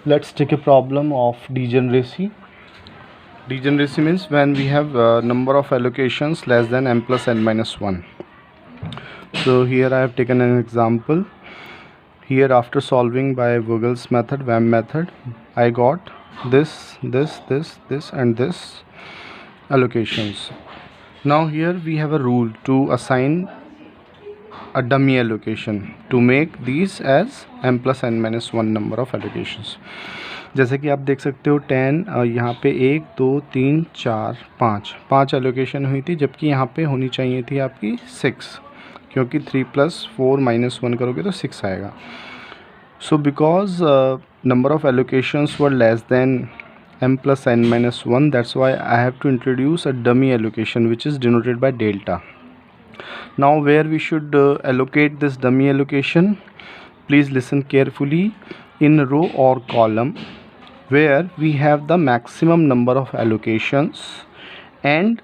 Let's take a problem of degeneracy. Degeneracy means when we have number of allocations less than m plus n minus 1. So here I have taken an example. Here after solving by Vogel's method, WAM method, I got this and this allocations. Now here we have a rule to assign a dummy allocation to make these as m plus n minus 1 number of allocations. जैसे कि आप देख सकते हो 10 यहाँ पे 1 2 3 4 5 allocation हुई थी, जबकि यहाँ पे होनी चाहिए थी आपकी 6, क्योंकि 3 + 4 - 1 करोगे तो 6 आएगा. So because number of allocations were less than m plus n minus 1, that's why I have to introduce a dummy allocation which is denoted by delta. Now where we should allocate this dummy allocation, please listen carefully. In row or column where we have the maximum number of allocations and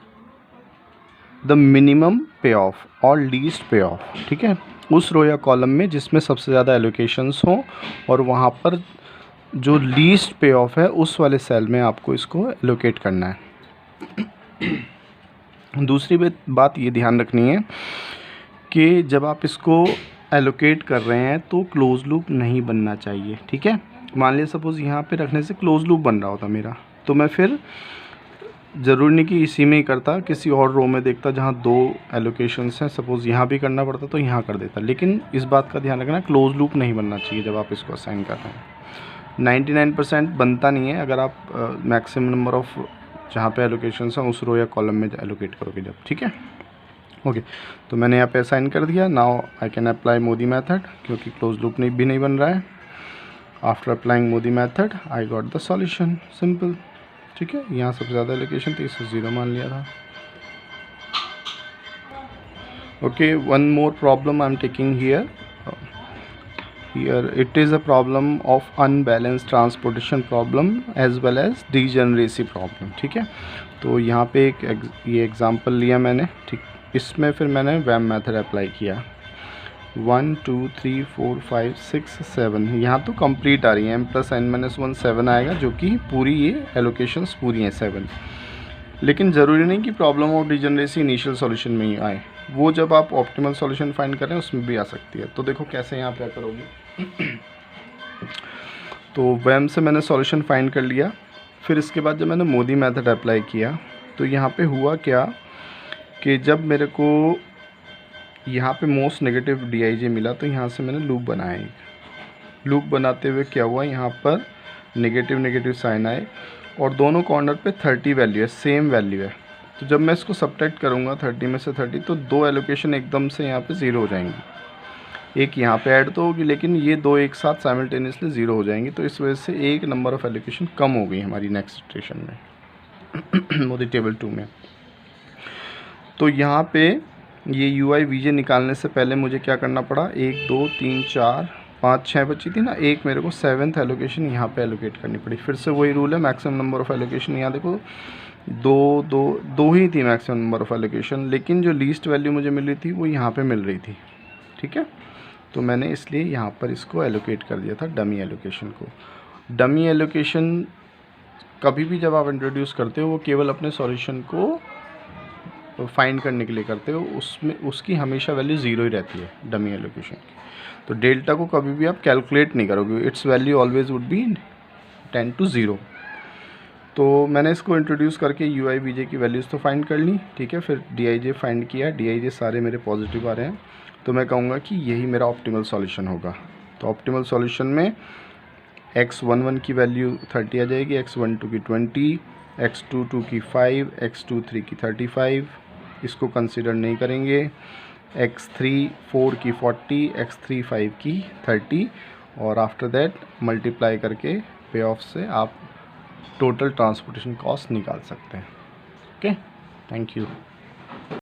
the minimum payoff or least payoff. ठीक है, उस रो या column में जिसमें सबसे ज़्यादा allocations हों और वहाँ पर जो लीस्ट पे ऑफ है उस वाले सेल में आपको इसको एलोकेट करना है. दूसरी बात ये ध्यान रखनी है कि जब आप इसको एलोकेट कर रहे हैं तो क्लोज लूप नहीं बनना चाहिए. ठीक है, मान लिया सपोज़ यहाँ पे रखने से क्लोज लूप बन रहा होता मेरा, तो मैं फिर ज़रूरी नहीं कि इसी में ही करता, किसी और रो में देखता जहाँ 2 एलोकेशंस हैं, सपोज़ यहाँ भी करना पड़ता तो यहाँ कर देता. लेकिन इस बात का ध्यान रखना, क्लोज लूप नहीं बनना चाहिए जब आप इसको असाइन कर रहे हैं. 99% बनता नहीं है अगर आप मैक्सिमम नंबर ऑफ जहाँ पे एलोकेशंस हैं उस रो या कॉलम में एलोकेट करोगे जब. ठीक है, ओके. तो मैंने यहाँ पे असाइन कर दिया. Now I can apply Modi method, क्योंकि क्लोज लूप भी नहीं बन रहा है. After applying Modi method I got the solution, simple. ठीक है, यहाँ सबसे ज़्यादा एलोकेशन थी, इसे 0 मान लिया था. Okay, one more problem I am taking here. Here it is a problem of unbalanced transportation problem as well as degeneracy problem. ठीक है, तो यहाँ पे ये एग्जांपल लिया मैंने. ठीक, इसमें फिर मैंने वैम मेथड अप्लाई किया. 1 2 3 4 5 6 7 यहाँ तो कंप्लीट आ रही है. m plus n minus 1 7 आएगा, जो कि पूरी ये एलोकेशंस पूरी हैं 7. लेकिन ज़रूरी नहीं कि problem of degeneracy initial solution में ही आए, वो जब आप ऑप्टिमल सॉल्यूशन फाइंड कर रहे हैं उसमें भी आ सकती है. तो देखो कैसे यहाँ पे करोगे. तो वैम से मैंने सॉल्यूशन फाइंड कर लिया. फिर इसके बाद जब मैंने मोदी मेथड अप्लाई किया तो यहाँ पे हुआ क्या कि जब मेरे को यहाँ पे मोस्ट नेगेटिव DIJ मिला तो यहाँ से मैंने लूप बनाया. लूप बनाते हुए क्या हुआ, यहाँ पर नेगेटिव साइन आए और दोनों कॉर्नर पे 30 वैल्यू है, सेम वैल्यू है. तो जब मैं इसको सब्ट्रैक्ट करूँगा 30 में से 30, तो 2 एलोकेशन एकदम से यहाँ पे 0 हो जाएंगी. एक यहाँ पे ऐड तो होगी, लेकिन ये 2 एक साथ साइमल्टेनियसली 0 हो जाएंगी. तो इस वजह से एक नंबर ऑफ एलोकेशन कम हो गई हमारी नेक्स्ट इटरेशन में मोदी टेबल 2 में. तो यहाँ पे ये UI VJ निकालने से पहले मुझे क्या करना पड़ा, 1 2 3 4 5 6 बची थी ना, एक मेरे को 7th एलोकेशन यहाँ पे एलोकेट करनी पड़ी. फिर से वही रूल है, मैक्सिमम नंबर ऑफ़ एलोकेशन. यहाँ देखो दो ही थी मैक्सिमम नंबर ऑफ़ एलोकेशन, लेकिन जो लीस्ट वैल्यू मुझे मिल रही थी वो यहाँ पे मिल रही थी. ठीक है, तो मैंने इसलिए यहाँ पर इसको एलोकेट कर दिया था डमी एलोकेशन को. डमी एलोकेशन कभी भी जब आप इंट्रोड्यूस करते हो वो केवल अपने सॉल्यूशन को फाइंड करने के लिए करते हो, उसमें उसकी हमेशा वैल्यू 0 ही रहती है डमी एलोकेशन की. तो डेल्टा को कभी भी आप कैलकुलेट नहीं करोगे, it's value always would be 10 to 0. तो मैंने इसको इंट्रोड्यूस करके UI VJ की वैल्यूज़ तो फाइंड कर ली. ठीक है, फिर DIJ फाइंड किया. DIJ सारे मेरे पॉजिटिव आ रहे हैं, तो मैं कहूँगा कि यही मेरा ऑप्टिमल सॉल्यूशन होगा. तो ऑप्टिमल सॉल्यूशन में x11 की वैल्यू 30 आ जाएगी, x12 की 20, x22 की 5, x23 की 35, इसको कंसिडर नहीं करेंगे. x34 की 40, x35 की 30, और आफ्टर दैट मल्टीप्लाई करके पे ऑफ से आप टोटल ट्रांसपोर्टेशन कॉस्ट निकाल सकते हैं. Okay, thank you.